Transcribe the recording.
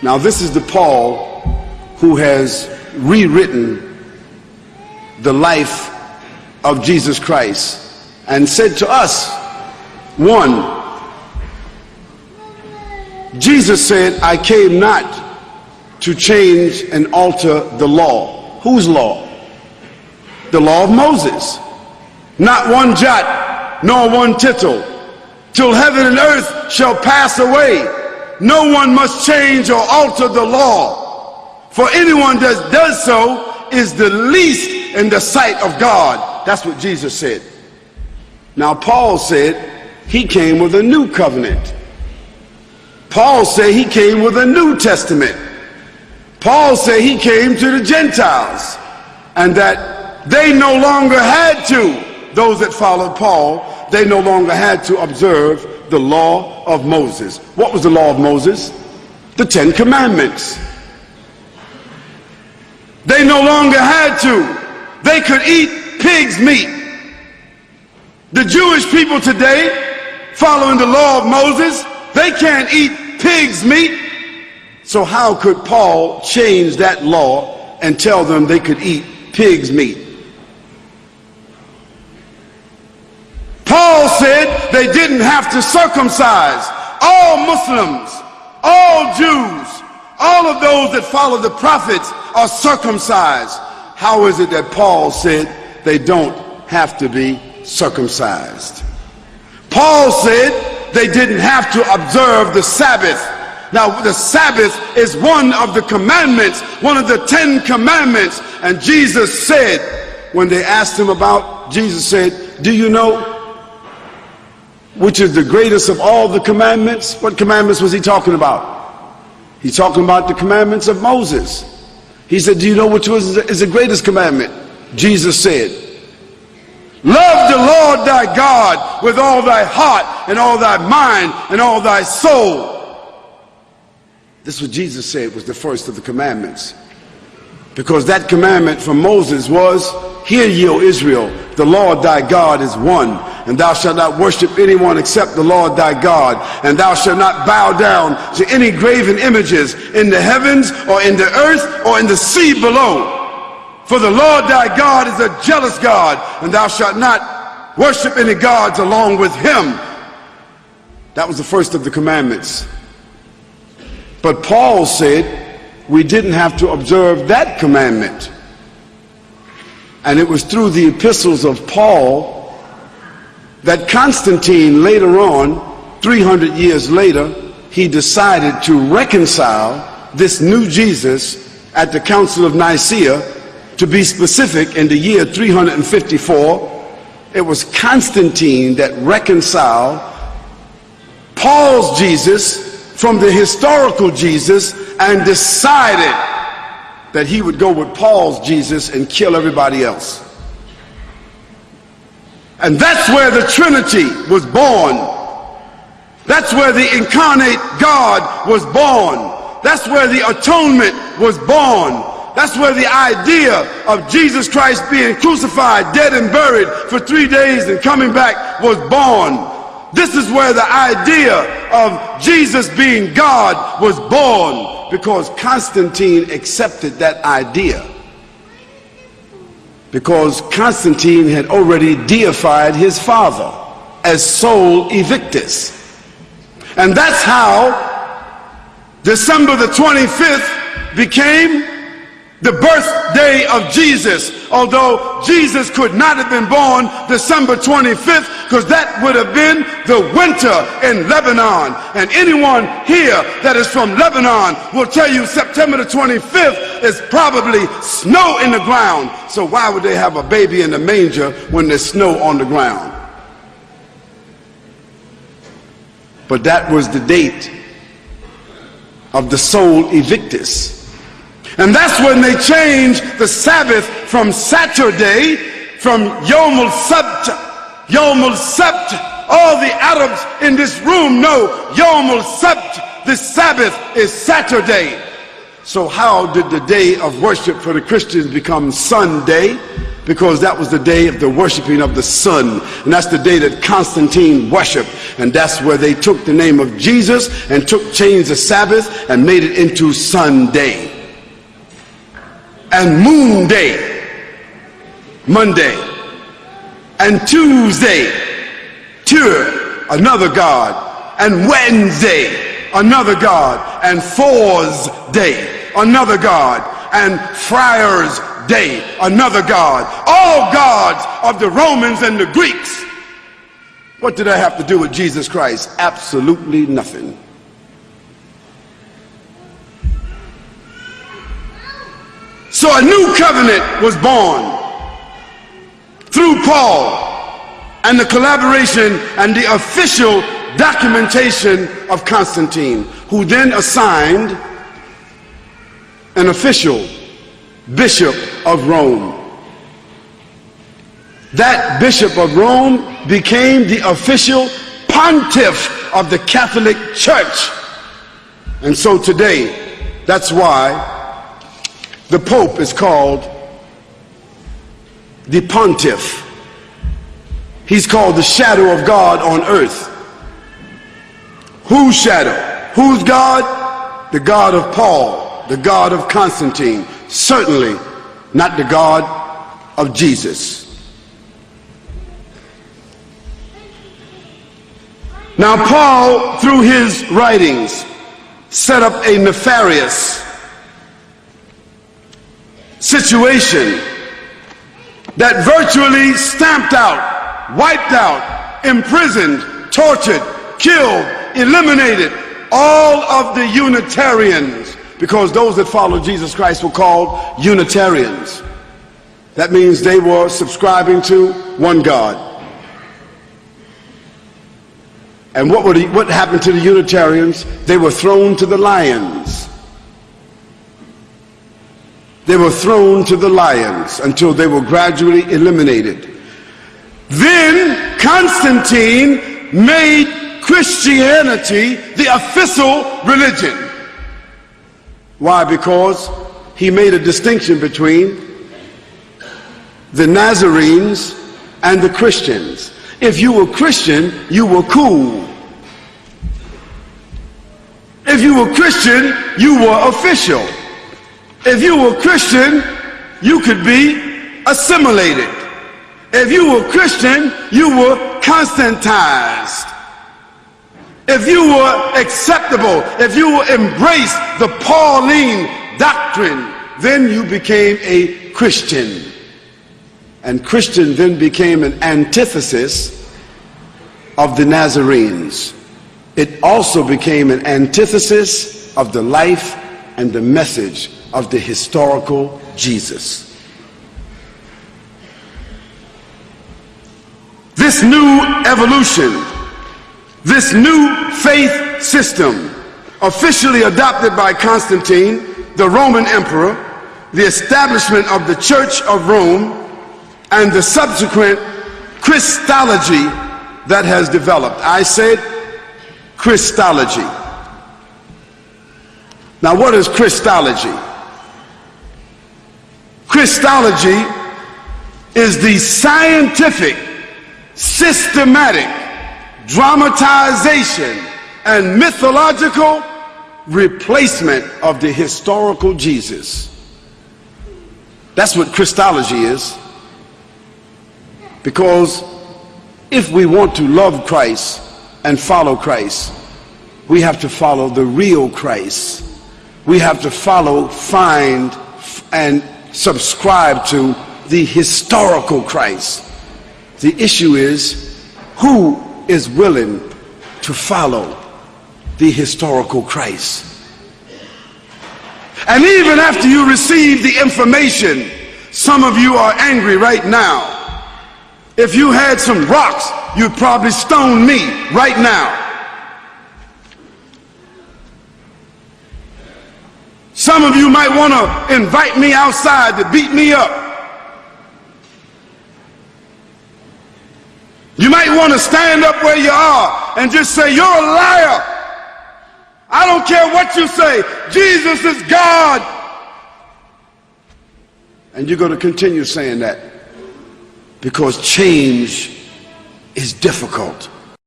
Now this is the Paul who has rewritten the life of Jesus Christ and said to us, one, Jesus said, I came not to change and alter the law. Whose law? The law of Moses. Not one jot, nor one tittle, till heaven and earth shall pass away. No one must change or alter the law. For anyone that does so is the least in the sight of God. That's what Jesus said. Now Paul said he came with a new covenant. Paul said he came with a New Testament. Paul said he came to the Gentiles, and that they no longer had to, those that followed Paul, they no longer had to observe the law of Moses. What was the law of Moses? The 10 Commandments. They no longer had to. They could eat pig's meat. The Jewish people today, following the law of Moses, they can't eat pig's meat. So how could Paul change that law and tell them they could eat pig's meat? Paul said they didn't have to circumcise. All Muslims, all Jews, all of those that follow the prophets are circumcised. How is it that Paul said they don't have to be circumcised? Paul said they didn't have to observe the Sabbath. Now the Sabbath is one of the commandments, one of the 10 commandments. And Jesus said, when they asked him about, Jesus said, do you know which is the greatest of all the commandments? What commandments was he talking about? He's talking about the commandments of Moses. He said, do you know which is the greatest commandment? Jesus said, love the Lord thy God with all thy heart and all thy mind and all thy soul. This is what Jesus said was the first of the commandments. Because that commandment from Moses was, hear ye, O Israel, the Lord thy God is one, and thou shalt not worship anyone except the Lord thy God, and thou shalt not bow down to any graven images in the heavens or in the earth or in the sea below. For the Lord thy God is a jealous God, and thou shalt not worship any gods along with him. That was the first of the commandments. But Paul said we didn't have to observe that commandment. And it was through the epistles of Paul that Constantine later on, 300 years later, he decided to reconcile this new Jesus at the Council of Nicaea. To be specific, in the year 354, it was Constantine that reconciled Paul's Jesus from the historical Jesus and decided that he would go with Paul's Jesus and kill everybody else. And that's where the Trinity was born. That's where the incarnate God was born. That's where the atonement was born. That's where the idea of Jesus Christ being crucified, dead and buried for 3 days and coming back was born. This is where the idea of Jesus being God was born, because Constantine accepted that idea. Because Constantine had already deified his father as Sol Invictus. And that's how December the 25th became the birthday of Jesus, although Jesus could not have been born December 25th, because that would have been the winter in Lebanon. And anyone here that is from Lebanon will tell you September the 25th is probably snow in the ground. So why would they have a baby in the manger when there's snow on the ground? But that was the date of the Sol Invictus. And that's when they changed the Sabbath from Saturday, from Yom al-Sabt. Yom al-Sabt, all the Arabs in this room know Yom al-Sabt, the Sabbath is Saturday. So how did the day of worship for the Christians become Sunday? Because that was the day of the worshiping of the sun, and that's the day that Constantine worshiped, and that's where they took the name of Jesus and changed the Sabbath and made it into Sunday. And Moon Day, Monday, and Tuesday, Tur, another god, and Wednesday, another god, and Four's Day, another god, and Friar's Day, another god. All gods of the Romans and the Greeks. What did that have to do with Jesus Christ? Absolutely nothing. So a new covenant was born through Paul and the collaboration and the official documentation of Constantine, who then assigned an official Bishop of Rome. That Bishop of Rome became the official pontiff of the Catholic Church. And so today, that's why the Pope is called the Pontiff. He's called the shadow of God on earth. Whose shadow? Whose God? The God of Paul, the God of Constantine. Certainly not the God of Jesus. Now Paul, through his writings, set up a nefarious situation that virtually stamped out, wiped out, imprisoned, tortured, killed, eliminated all of the Unitarians, because those that followed Jesus Christ were called Unitarians. That means they were subscribing to one God. And what happened to the Unitarians? They were thrown to the lions. They were thrown to the lions until they were gradually eliminated. Then Constantine made Christianity the official religion. Why? Because he made a distinction between the Nazarenes and the Christians. If you were Christian, you were cool. If you were Christian, you were official. If you were Christian, you could be assimilated. If you were Christian, you were Constantized. If you were acceptable, if you embraced the Pauline doctrine, then you became a Christian. And Christian then became an antithesis of the Nazarenes. It also became an antithesis of the life and the message of the historical Jesus. This new evolution, this new faith system, officially adopted by Constantine, the Roman emperor, the establishment of the Church of Rome, and the subsequent Christology that has developed. I said Christology. Now, what is Christology? Christology is the scientific, systematic dramatization and mythological replacement of the historical Jesus. That's what Christology is. Because if we want to love Christ and follow Christ, we have to follow the real Christ. We have to follow, find, and subscribe to the historical Christ. The issue is, who is willing to follow the historical Christ? And even after you receive the information, some of you are angry right now. If you had some rocks, you'd probably stone me right now. Some of you might want to invite me outside to beat me up. You might want to stand up where you are and just say, "You're a liar. I don't care what you say. Jesus is God. And you're going to continue saying that because change is difficult.